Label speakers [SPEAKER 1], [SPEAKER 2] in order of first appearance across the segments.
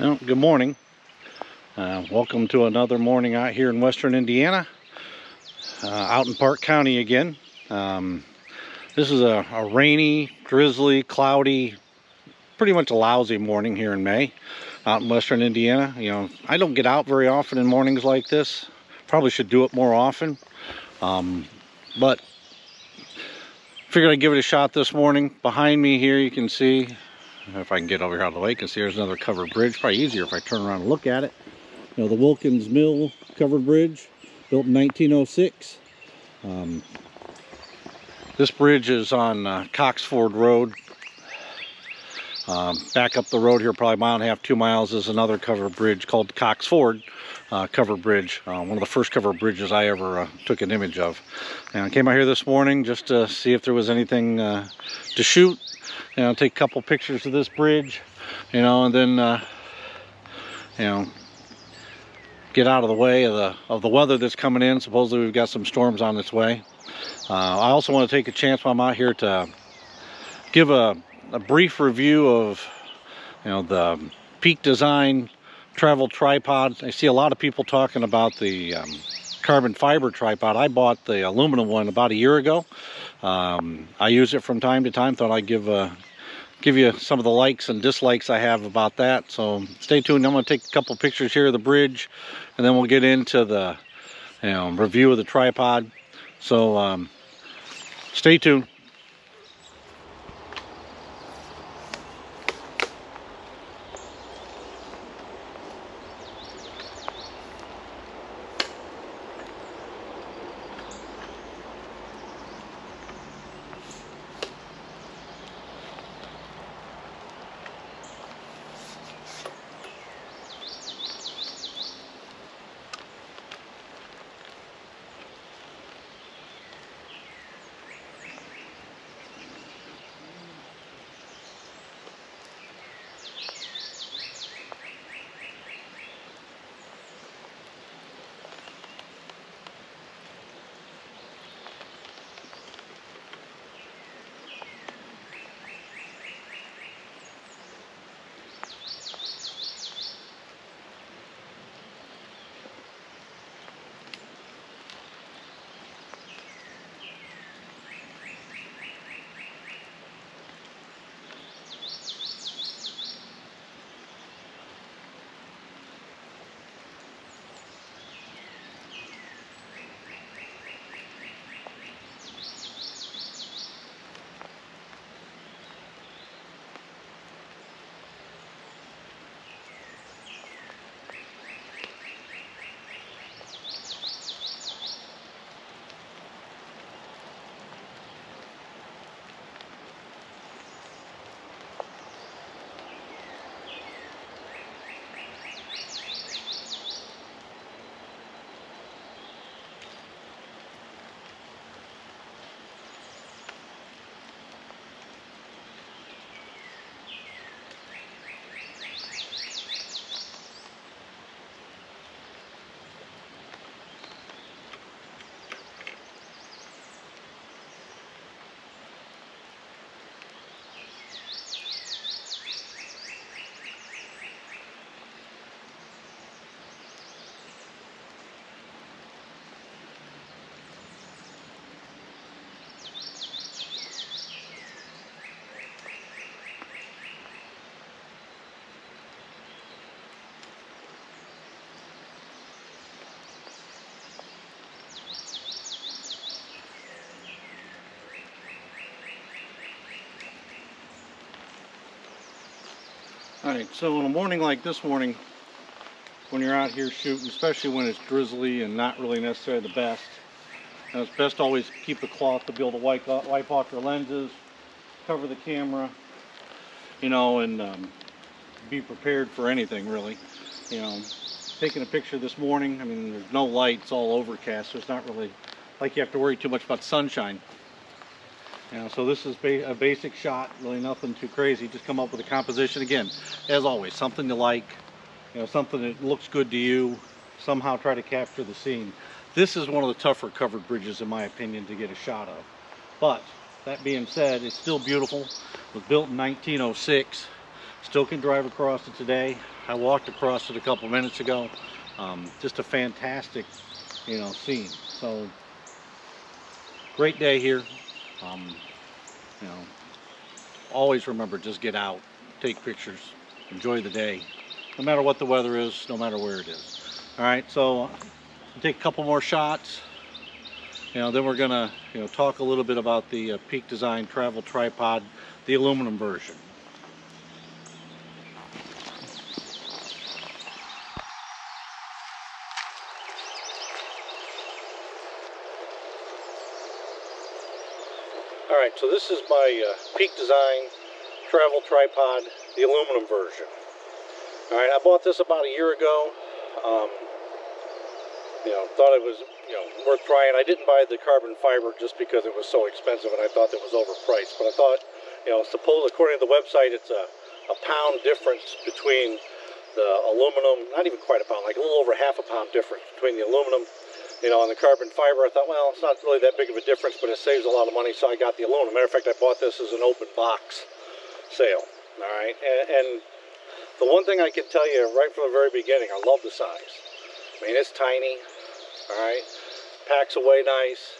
[SPEAKER 1] Well, good morning. Welcome to another morning out here in western Indiana, out in Parke County again. This is a rainy, drizzly, cloudy, pretty much a lousy morning here in May out in western Indiana. You know, I don't get out very often in mornings like this. Probably should do it more often, but figured I'd give it a shot this morning. Behind me here you can see, if I can get over here out of the way, you can see there's another covered bridge. Probably easier if I turn around and look at it. You know, the Wilkins Mill Covered Bridge, built in 1906. This bridge is on Cox Ford Road. Back up the road here, probably a mile and a half, 2 miles, is another covered bridge called Cox Ford Covered Bridge. One of the first covered bridges I ever took an image of. And I came out here this morning just to see if there was anything to shoot. You know, take a couple pictures of this bridge, you know, and then you know, get out of the way of the weather that's coming in. Supposedly we've got some storms on its way. I also want to take a chance while I'm out here to give a brief review of, you know, the Peak Design travel tripod. I see a lot of people talking about the carbon fiber tripod. I bought the aluminum one about a year ago. I use it from time to time. Thought I'd give you some of the likes and dislikes I have about that. So stay tuned. I'm going to take a couple pictures here of the bridge, and then we'll get into the review of the tripod. So stay tuned. Alright, so on a morning like this morning, when you're out here shooting, especially when it's drizzly and not really necessarily the best, and it's best to always keep a cloth to be able to wipe off your lenses, cover the camera, you know, and be prepared for anything really. You know, taking a picture this morning, I mean, there's no light, it's all overcast, so it's not really like you have to worry too much about sunshine. You know, so this is a basic shot, really nothing too crazy. Just come up with a composition. Again, as always, something you like, you know, something that looks good to you. Somehow try to capture the scene. This is one of the tougher covered bridges, in my opinion, to get a shot of. But that being said, it's still beautiful. It was built in 1906. Still can drive across it today. I walked across it a couple minutes ago. Just a fantastic, scene. So great day here. You know, always remember, just get out, take pictures, enjoy the day, no matter what the weather is, no matter where it is. All right, so I'll take a couple more shots. Then we're gonna, talk a little bit about the Peak Design travel tripod, the aluminum version. All right, so this is my Peak Design travel tripod, the aluminum version. All right, I bought this about a year ago. Thought it was, worth trying. I didn't buy the carbon fiber just because it was so expensive and I thought it was overpriced. But I thought, according to the website, it's a pound difference between the aluminum, not even quite a pound, like a little over half a pound difference between the aluminum, and the carbon fiber. I thought, well, it's not really that big of a difference, but it saves a lot of money, so I got the aluminum. Matter of fact, I bought this as an open box sale. All right, and the one thing I can tell you right from the very beginning, I love the size. I mean, it's tiny. All right, packs away nice.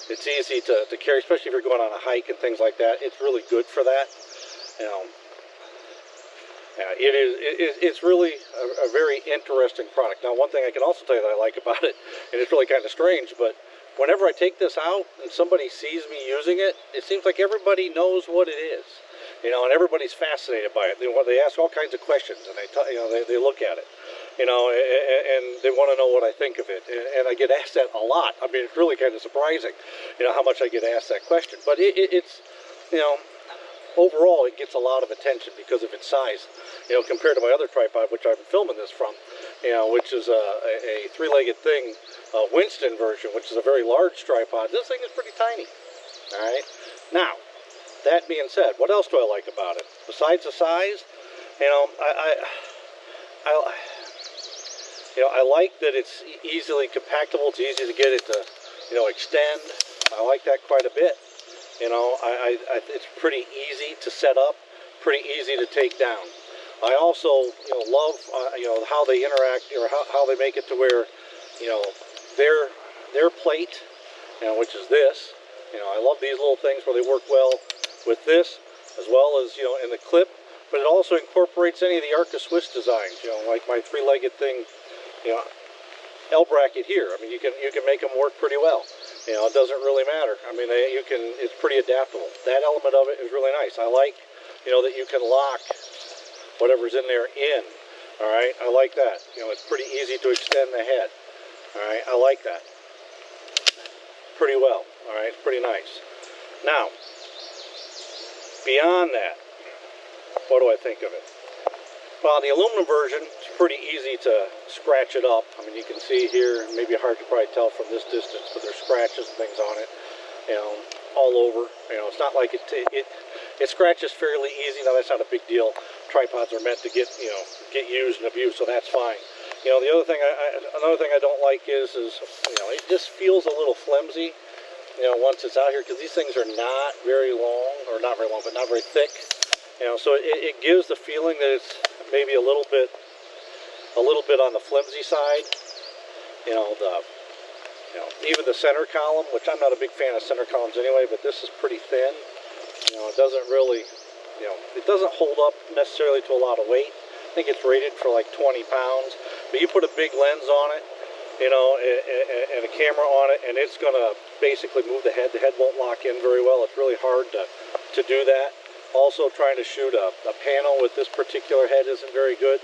[SPEAKER 1] It's easy to carry, especially if you're going on a hike and things like that. It's really good for that. It's really a very interesting product. Now, one thing I can also tell you that I like about it, and it's really kind of strange, but whenever I take this out and somebody sees me using it, it seems like everybody knows what it is, and everybody's fascinated by it. They ask all kinds of questions, and they look at it, and they want to know what I think of it. And I get asked that a lot. I mean, it's really kind of surprising, how much I get asked that question. But it's, overall, it gets a lot of attention because of its size, compared to my other tripod, which I'm filming this from, which is a three-legged thing, Winston version, which is a very large tripod. This thing is pretty tiny. All right. Now, that being said, what else do I like about it? Besides the size, I like that it's easily compactable. It's easy to get it to, extend. I like that quite a bit. It's pretty easy to set up, pretty easy to take down. I also, love, how they interact, or how they make it to where, their plate, which is this. I love these little things where they work well with this, as well as, in the clip. But it also incorporates any of the Arca Swiss designs, like my three-legged thing, L bracket here. I mean, you can make them work pretty well. It doesn't really matter. I mean, it's pretty adaptable. That element of it is really nice. I like, that you can lock whatever's in there in. All right, I like that. It's pretty easy to extend the head. All right, I like that pretty well. All right, it's pretty nice. Now, beyond that, what do I think of it? Well, the aluminum version, it's pretty easy to scratch it up. I mean, you can see here, maybe hard to probably tell from this distance, but there's scratches and things on it, all over. It's not like it scratches fairly easy. Now, that's not a big deal. Tripods are meant to get used and abused, so that's fine. Another thing I don't like is it just feels a little flimsy, once it's out here, because these things are not very long, or not very long, but not very thick. So it gives the feeling that it's maybe a little bit on the flimsy side. Even the center column, which I'm not a big fan of center columns anyway, but this is pretty thin. It doesn't really, it doesn't hold up necessarily to a lot of weight. I think it's rated for like 20 pounds, but you put a big lens on it, and a camera on it, and it's gonna basically move the head. The head won't lock in very well. It's really hard to do that. Also, trying to shoot a panel with this particular head isn't very good.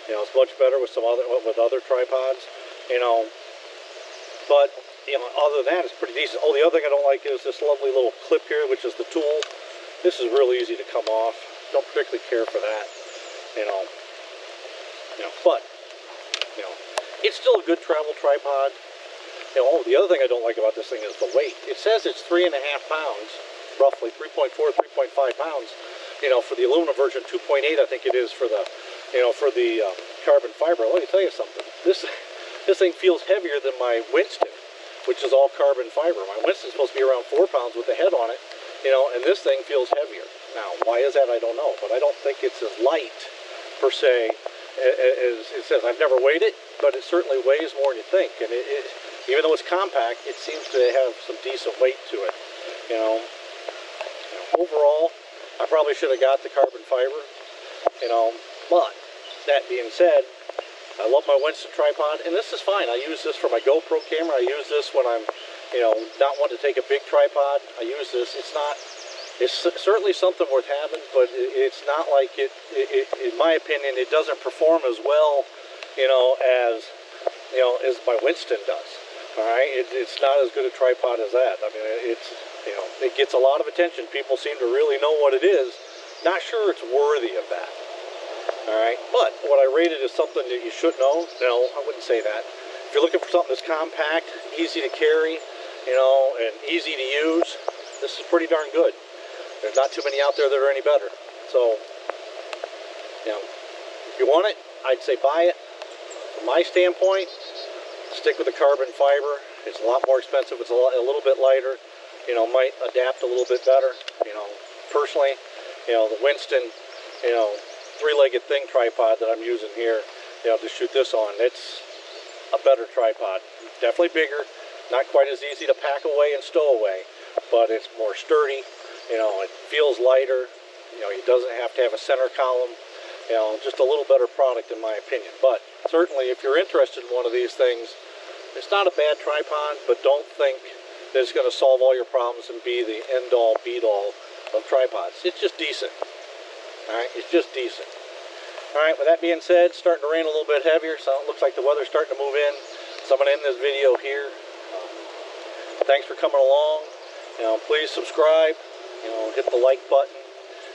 [SPEAKER 1] It's much better with other tripods. But other than that, it's pretty decent. Oh, the other thing I don't like is this lovely little clip here, which is the tool. This is really easy to come off. Don't particularly care for that. But it's still a good travel tripod. Oh, the other thing I don't like about this thing is the weight. It says it's 3.5 pounds. Roughly 3.4, 3.5 pounds, for the aluminum version. 2.8, I think it is for the, carbon fiber. Let me tell you something. This thing feels heavier than my Winston, which is all carbon fiber. My Winston's supposed to be around 4 pounds with the head on it, and this thing feels heavier. Now, why is that? I don't know, but I don't think it's as light per se as it says. I've never weighed it, but it certainly weighs more than you think. And even though it's compact, it seems to have some decent weight to it. You know, overall, I probably should have got the carbon fiber. You know, but that being said, I love my Winston tripod, and this is fine. I use this for my GoPro camera. I use this when I'm, you know, not wanting to take a big tripod. I use this. It's certainly something worth having, but it's not like in my opinion, it doesn't perform as well, you know, as my Winston does. All right, it's not as good a tripod as that. I mean, it gets a lot of attention. People seem to really know what it is. Not sure it's worthy of that. All right, but what I rated is something that you should know. No, I wouldn't say that. If you're looking for something that's compact, easy to carry, you know, and easy to use, this is pretty darn good. There's not too many out there that are any better. So, you know, if you want it, I'd say buy it. From my standpoint, stick with the carbon fiber. It's a lot more expensive. It's a little bit lighter. You know, might adapt a little bit better. You know, personally, you know, the Winston, you know, three-legged thing tripod that I'm using here, you know, to shoot this on, it's a better tripod. Definitely bigger. Not quite as easy to pack away and stow away, but it's more sturdy. You know, it feels lighter. You know, it doesn't have to have a center column. You know, just a little better product in my opinion. But certainly, if you're interested in one of these things, it's not a bad tripod, but don't think that it's going to solve all your problems and be the end-all, be-all of tripods. It's just decent. All right, it's just decent. All right, with that being said, it's starting to rain a little bit heavier, so it looks like the weather's starting to move in. So I'm going to end this video here. Thanks for coming along. You know, please subscribe. You know, hit the like button.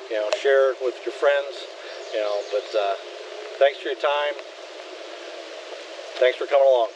[SPEAKER 1] You know, share it with your friends. You know, but thanks for your time. Thanks for coming along.